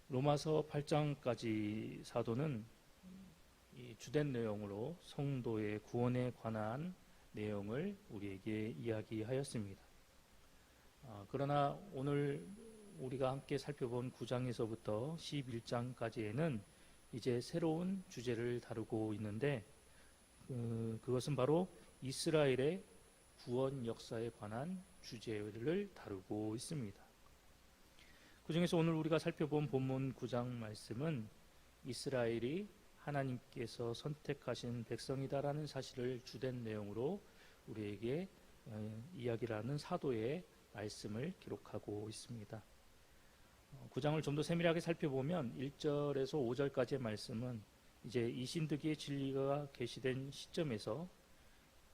로마서 8장까지 사도는 이 주된 내용으로 성도의 구원에 관한 내용을 우리에게 이야기하였습니다. 그러나 오늘 우리가 함께 살펴본 9장에서부터 11장까지에는 이제 새로운 주제를 다루고 있는데 그것은 바로 이스라엘의 구원 역사에 관한 주제를 다루고 있습니다. 그 중에서 오늘 우리가 살펴본 본문 9장 말씀은 이스라엘이 하나님께서 선택하신 백성이다라는 사실을 주된 내용으로 우리에게 이야기를 하는 사도의 말씀을 기록하고 있습니다. 9장을 좀 더 세밀하게 살펴보면 1절에서 5절까지의 말씀은 이제 이신득의 진리가 계시된 시점에서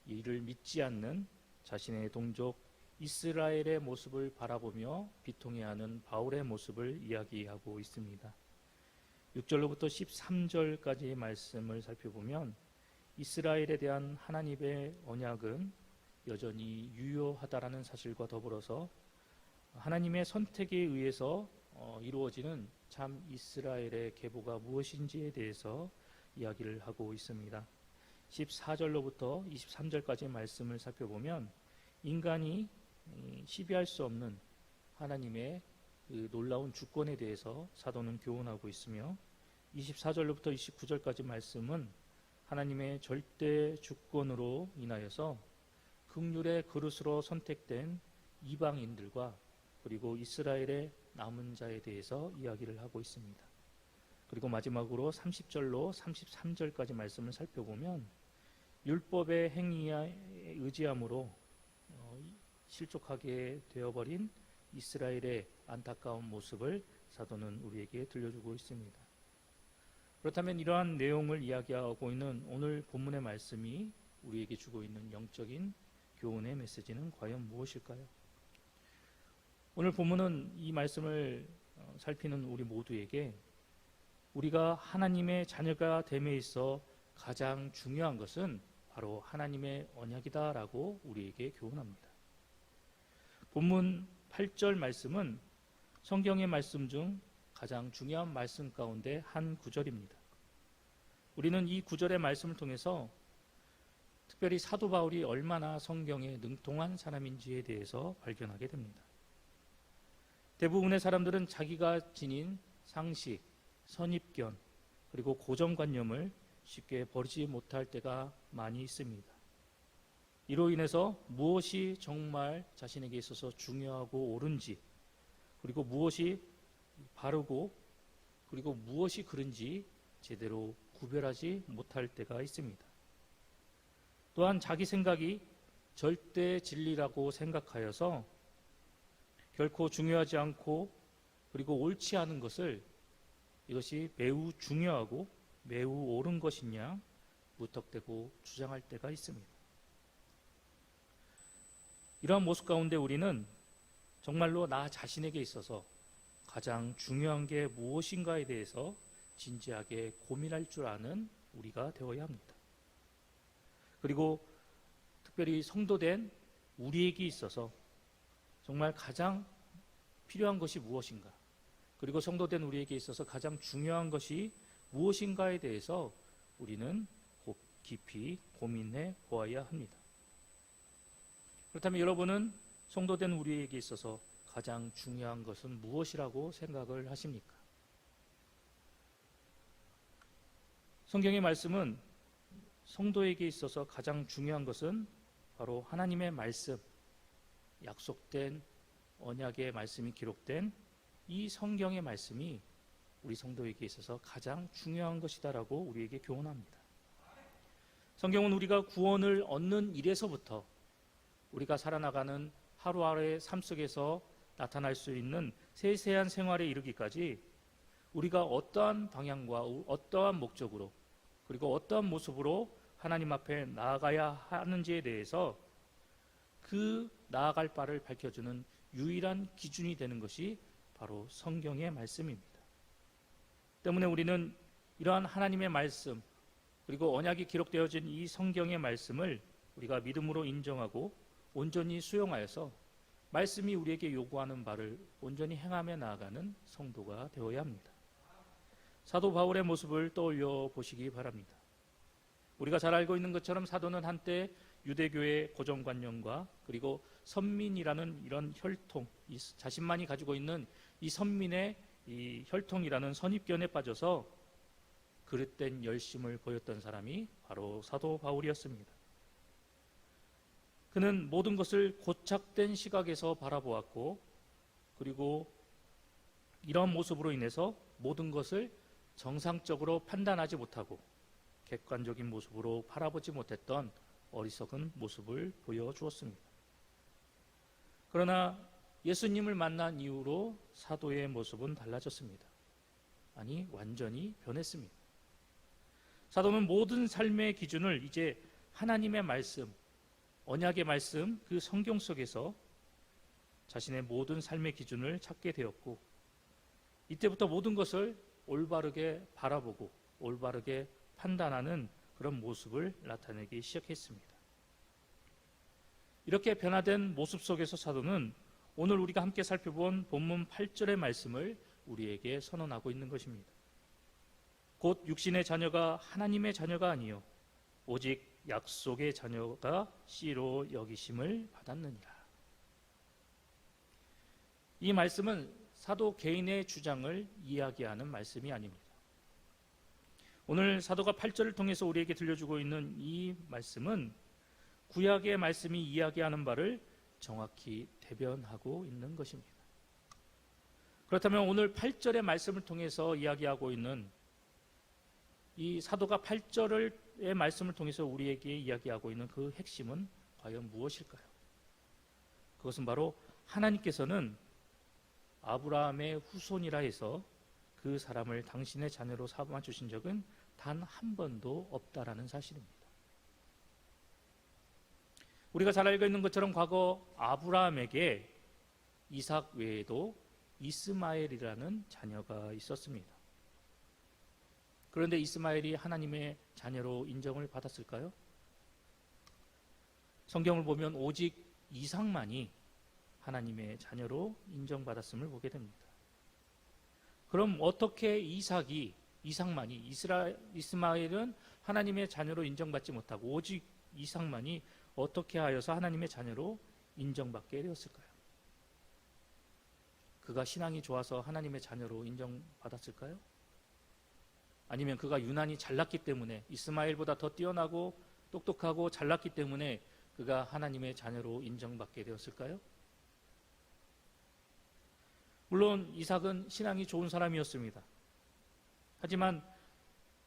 이를 믿지 않는 자신의 동족 이스라엘의 모습을 바라보며 비통해하는 바울의 모습을 이야기하고 있습니다. 6절로부터 13절까지의 말씀을 살펴보면 이스라엘에 대한 하나님의 언약은 여전히 유효하다라는 사실과 더불어서 하나님의 선택에 의해서 이루어지는 참 이스라엘의 계보가 무엇인지에 대해서 이야기를 하고 있습니다. 14절로부터 23절까지의 말씀을 살펴보면 인간이 시비할 수 없는 하나님의 그 놀라운 주권에 대해서 사도는 교훈하고 있으며 24절로부터 29절까지 말씀은 하나님의 절대 주권으로 인하여서 긍휼의 그릇으로 선택된 이방인들과 그리고 이스라엘의 남은 자에 대해서 이야기를 하고 있습니다. 그리고 마지막으로 30절로 33절까지 말씀을 살펴보면 율법의 행위에 의지함으로 실족하게 되어버린 이스라엘의 안타까운 모습을 사도는 우리에게 들려주고 있습니다. 그렇다면 이러한 내용을 이야기하고 있는 오늘 본문의 말씀이 우리에게 주고 있는 영적인 교훈의 메시지는 과연 무엇일까요? 오늘 본문은 이 말씀을 살피는 우리 모두에게 우리가 하나님의 자녀가 됨에 있어 가장 중요한 것은 바로 하나님의 언약이다라고 우리에게 교훈합니다. 본문 8절 말씀은 성경의 말씀 중 가장 중요한 말씀 가운데 한 구절입니다. 우리는 이 구절의 말씀을 통해서 특별히 사도 바울이 얼마나 성경에 능통한 사람인지에 대해서 발견하게 됩니다. 대부분의 사람들은 자기가 지닌 상식, 선입견, 그리고 고정관념을 쉽게 버리지 못할 때가 많이 있습니다. 이로 인해서 무엇이 정말 자신에게 있어서 중요하고 옳은지, 그리고 무엇이 바르고 그리고 무엇이 그른지 제대로 구별하지 못할 때가 있습니다. 또한 자기 생각이 절대 진리라고 생각하여서 결코 중요하지 않고 그리고 옳지 않은 것을 이것이 매우 중요하고 매우 옳은 것이냐 무턱대고 주장할 때가 있습니다. 이러한 모습 가운데 우리는 정말로 나 자신에게 있어서 가장 중요한 게 무엇인가에 대해서 진지하게 고민할 줄 아는 우리가 되어야 합니다. 그리고 특별히 성도된 우리에게 있어서 정말 가장 필요한 것이 무엇인가, 그리고 성도된 우리에게 있어서 가장 중요한 것이 무엇인가에 대해서 우리는 깊이 고민해 보아야 합니다. 그렇다면 여러분은 성도된 우리에게 있어서 가장 중요한 것은 무엇이라고 생각을 하십니까? 성경의 말씀은 성도에게 있어서 가장 중요한 것은 바로 하나님의 말씀, 약속된 언약의 말씀이 기록된 이 성경의 말씀이 우리 성도에게 있어서 가장 중요한 것이다라고 우리에게 교훈합니다. 성경은 우리가 구원을 얻는 일에서부터 우리가 살아나가는 하루하루의 삶 속에서 나타날 수 있는 세세한 생활에 이르기까지 우리가 어떠한 방향과 어떠한 목적으로 그리고 어떠한 모습으로 하나님 앞에 나아가야 하는지에 대해서 그 나아갈 바를 밝혀주는 유일한 기준이 되는 것이 바로 성경의 말씀입니다. 때문에 우리는 이러한 하나님의 말씀 그리고 언약이 기록되어진 이 성경의 말씀을 우리가 믿음으로 인정하고 온전히 수용하여서 말씀이 우리에게 요구하는 바를 온전히 행하며 나아가는 성도가 되어야 합니다. 사도 바울의 모습을 떠올려 보시기 바랍니다. 우리가 잘 알고 있는 것처럼 사도는 한때 유대교의 고정관념과 그리고 선민이라는 이런 혈통, 자신만이 가지고 있는 이 선민의 이 혈통이라는 선입견에 빠져서 그릇된 열심을 보였던 사람이 바로 사도 바울이었습니다. 그는 모든 것을 고착된 시각에서 바라보았고, 그리고 이런 모습으로 인해서 모든 것을 정상적으로 판단하지 못하고 객관적인 모습으로 바라보지 못했던 어리석은 모습을 보여주었습니다. 그러나 예수님을 만난 이후로 사도의 모습은 달라졌습니다. 아니, 완전히 변했습니다. 사도는 모든 삶의 기준을 이제 하나님의 말씀, 언약의 말씀, 그 성경 속에서 자신의 모든 삶의 기준을 찾게 되었고, 이때부터 모든 것을 올바르게 바라보고 올바르게 판단하는 그런 모습을 나타내기 시작했습니다. 이렇게 변화된 모습 속에서 사도는 오늘 우리가 함께 살펴본 본문 8절의 말씀을 우리에게 선언하고 있는 것입니다. 곧 육신의 자녀가 하나님의 자녀가 아니요 오직 약속의 자녀가 씨로 여기심을 받았느니라. 이 말씀은 사도 개인의 주장을 이야기하는 말씀이 아닙니다. 오늘 사도가 8절을 통해서 우리에게 들려주고 있는 이 말씀은 구약의 말씀이 이야기하는 바를 정확히 대변하고 있는 것입니다. 그렇다면 오늘 8절의 말씀을 통해서 이야기하고 있는 이 사도가 8절의 말씀을 통해서 우리에게 이야기하고 있는 그 핵심은 과연 무엇일까요? 그것은 바로 하나님께서는 아브라함의 후손이라 해서 그 사람을 당신의 자녀로 삼아 주신 적은 단 한 번도 없다라는 사실입니다. 우리가 잘 알고 있는 것처럼 과거 아브라함에게 이삭 외에도 이스마엘이라는 자녀가 있었습니다. 그런데 이스마엘이 하나님의 자녀로 인정을 받았을까요? 성경을 보면 오직 이삭만이 하나님의 자녀로 인정받았음을 보게 됩니다. 그럼 어떻게 이삭만이 이스마엘은 하나님의 자녀로 인정받지 못하고 오직 이삭만이 어떻게 하여서 하나님의 자녀로 인정받게 되었을까요? 그가 신앙이 좋아서 하나님의 자녀로 인정받았을까요? 아니면 그가 유난히 잘났기 때문에, 이스마엘보다 더 뛰어나고 똑똑하고 잘났기 때문에 그가 하나님의 자녀로 인정받게 되었을까요? 물론 이삭은 신앙이 좋은 사람이었습니다. 하지만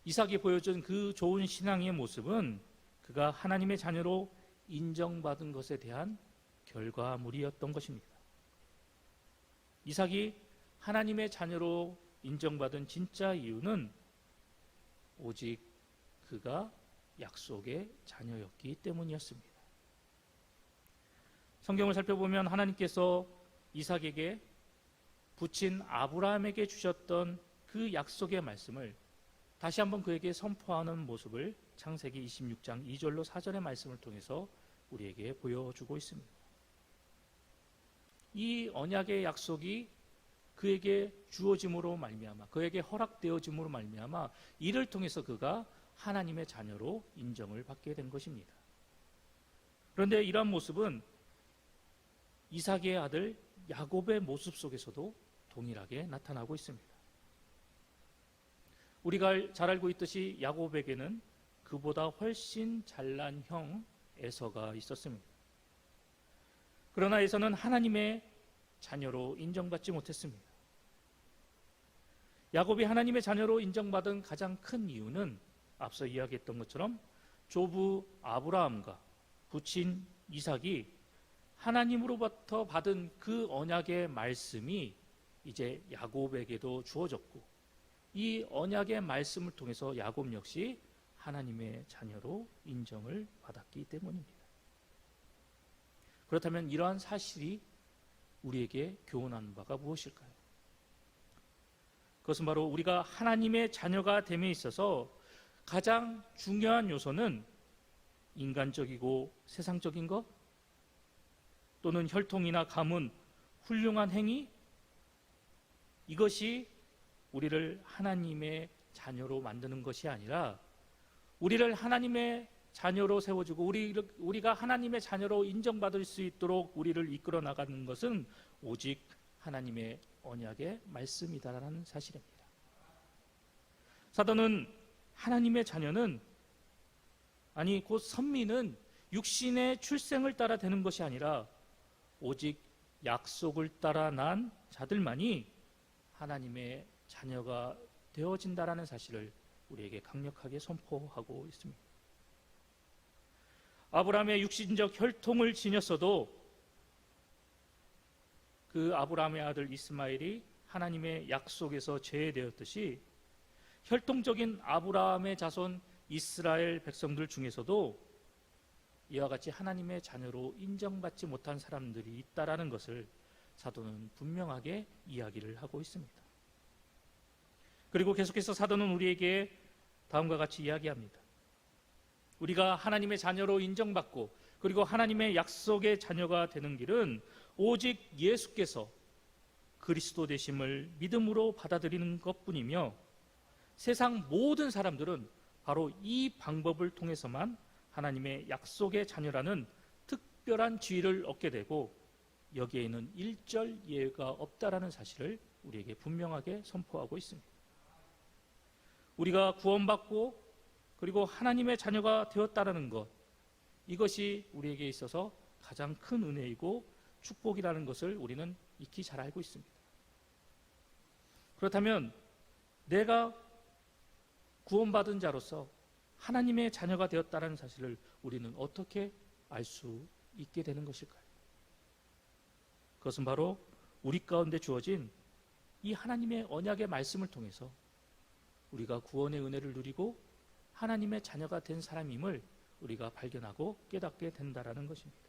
이삭이 보여준 그 좋은 신앙의 모습은 그가 하나님의 자녀로 인정받은 것에 대한 결과물이었던 것입니다. 이삭이 하나님의 자녀로 인정받은 진짜 이유는 오직 그가 약속의 자녀였기 때문이었습니다. 성경을 살펴보면 하나님께서 이삭에게 부친 아브라함에게 주셨던 그 약속의 말씀을 다시 한번 그에게 선포하는 모습을 창세기 26장 2절로 4절의 말씀을 통해서 우리에게 보여주고 있습니다. 이 언약의 약속이 그에게 주어짐으로 말미암아, 그에게 허락되어짐으로 말미암아 이를 통해서 그가 하나님의 자녀로 인정을 받게 된 것입니다. 그런데 이러한 모습은 이삭의 아들 야곱의 모습 속에서도 동일하게 나타나고 있습니다. 우리가 잘 알고 있듯이 야곱에게는 그보다 훨씬 잘난 형 에서가 있었습니다. 그러나 에서는 하나님의 자녀로 인정받지 못했습니다. 야곱이 하나님의 자녀로 인정받은 가장 큰 이유는 앞서 이야기했던 것처럼 조부 아브라함과 부친 이삭이 하나님으로부터 받은 그 언약의 말씀이 이제 야곱에게도 주어졌고, 이 언약의 말씀을 통해서 야곱 역시 하나님의 자녀로 인정을 받았기 때문입니다. 그렇다면 이러한 사실이 우리에게 교훈하는 바가 무엇일까요? 그것은 바로 우리가 하나님의 자녀가 됨에 있어서 가장 중요한 요소는 인간적이고 세상적인 것, 또는 혈통이나 가문, 훌륭한 행위, 이것이 우리를 하나님의 자녀로 만드는 것이 아니라 우리를 하나님의 자녀로 세워주고 우리가 하나님의 자녀로 인정받을 수 있도록 우리를 이끌어 나가는 것은 오직 하나님의 언약의 말씀이다라는 사실입니다. 사도는 하나님의 자녀는 곧 선민은 육신의 출생을 따라 되는 것이 아니라 오직 약속을 따라 난 자들만이 하나님의 자녀가 되어진다라는 사실을 우리에게 강력하게 선포하고 있습니다. 아브라함의 육신적 혈통을 지녔어도 그 아브라함의 아들 이스마엘이 하나님의 약속에서 제외되었듯이 혈통적인 아브라함의 자손 이스라엘 백성들 중에서도 이와 같이 하나님의 자녀로 인정받지 못한 사람들이 있다라는 것을 사도는 분명하게 이야기를 하고 있습니다. 그리고 계속해서 사도는 우리에게 다음과 같이 이야기합니다. 우리가 하나님의 자녀로 인정받고 그리고 하나님의 약속의 자녀가 되는 길은 오직 예수께서 그리스도 되심을 믿음으로 받아들이는 것뿐이며 세상 모든 사람들은 바로 이 방법을 통해서만 하나님의 약속의 자녀라는 특별한 지위를 얻게 되고 여기에는 일절 예외가 없다라는 사실을 우리에게 분명하게 선포하고 있습니다. 우리가 구원받고 그리고 하나님의 자녀가 되었다라는 것, 이것이 우리에게 있어서 가장 큰 은혜이고 축복이라는 것을 우리는 익히 잘 알고 있습니다. 그렇다면 내가 구원받은 자로서 하나님의 자녀가 되었다는 사실을 우리는 어떻게 알 수 있게 되는 것일까요? 그것은 바로 우리 가운데 주어진 이 하나님의 언약의 말씀을 통해서 우리가 구원의 은혜를 누리고 하나님의 자녀가 된 사람임을 우리가 발견하고 깨닫게 된다라는 것입니다.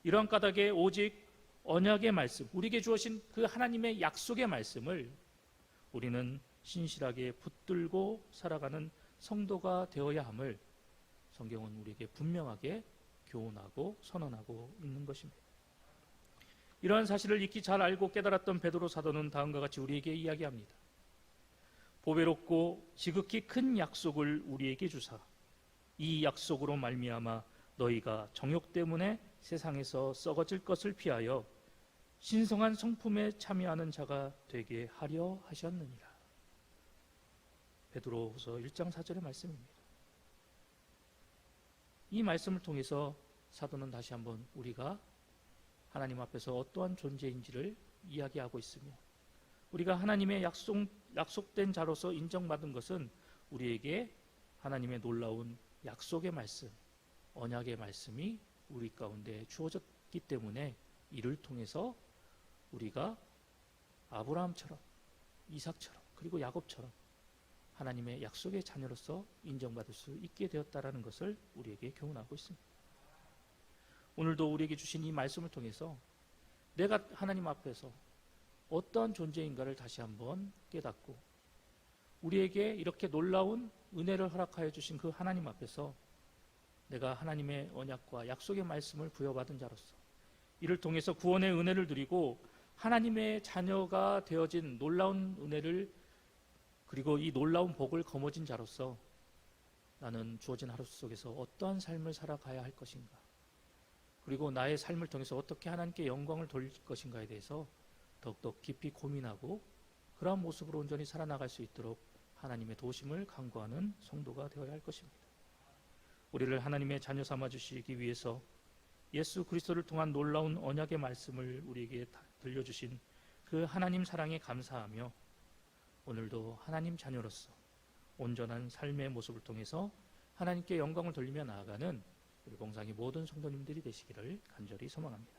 이러한 까닭에 오직 언약의 말씀, 우리에게 주어진 그 하나님의 약속의 말씀을 우리는 신실하게 붙들고 살아가는 성도가 되어야 함을 성경은 우리에게 분명하게 교훈하고 선언하고 있는 것입니다. 이러한 사실을 익히 잘 알고 깨달았던 베드로 사도는 다음과 같이 우리에게 이야기합니다. 보배롭고 지극히 큰 약속을 우리에게 주사 이 약속으로 말미암아 너희가 정욕 때문에 세상에서 썩어질 것을 피하여 신성한 성품에 참여하는 자가 되게 하려 하셨느니라. 베드로후서 1장 4절의 말씀입니다. 이 말씀을 통해서 사도는 다시 한번 우리가 하나님 앞에서 어떠한 존재인지를 이야기하고 있으며 우리가 하나님의 약속된 자로서 인정받은 것은 우리에게 하나님의 놀라운 약속의 말씀, 언약의 말씀이 우리 가운데 주어졌기 때문에 이를 통해서 우리가 아브라함처럼 이삭처럼 그리고 야곱처럼 하나님의 약속의 자녀로서 인정받을 수 있게 되었다라는 것을 우리에게 교훈하고 있습니다. 오늘도 우리에게 주신 이 말씀을 통해서 내가 하나님 앞에서 어떠한 존재인가를 다시 한번 깨닫고 우리에게 이렇게 놀라운 은혜를 허락하여 주신 그 하나님 앞에서 내가 하나님의 언약과 약속의 말씀을 부여받은 자로서 이를 통해서 구원의 은혜를 누리고 하나님의 자녀가 되어진 놀라운 은혜를 그리고 이 놀라운 복을 거머쥔 자로서 나는 주어진 하루 속에서 어떠한 삶을 살아가야 할 것인가, 그리고 나의 삶을 통해서 어떻게 하나님께 영광을 돌릴 것인가에 대해서 더욱더 깊이 고민하고 그러한 모습으로 온전히 살아나갈 수 있도록 하나님의 도심을 간구하는 성도가 되어야 할 것입니다. 우리를 하나님의 자녀 삼아 주시기 위해서 예수 그리스도를 통한 놀라운 언약의 말씀을 우리에게 들려주신 그 하나님 사랑에 감사하며 오늘도 하나님 자녀로서 온전한 삶의 모습을 통해서 하나님께 영광을 돌리며 나아가는 우리 봉상의 모든 성도님들이 되시기를 간절히 소망합니다.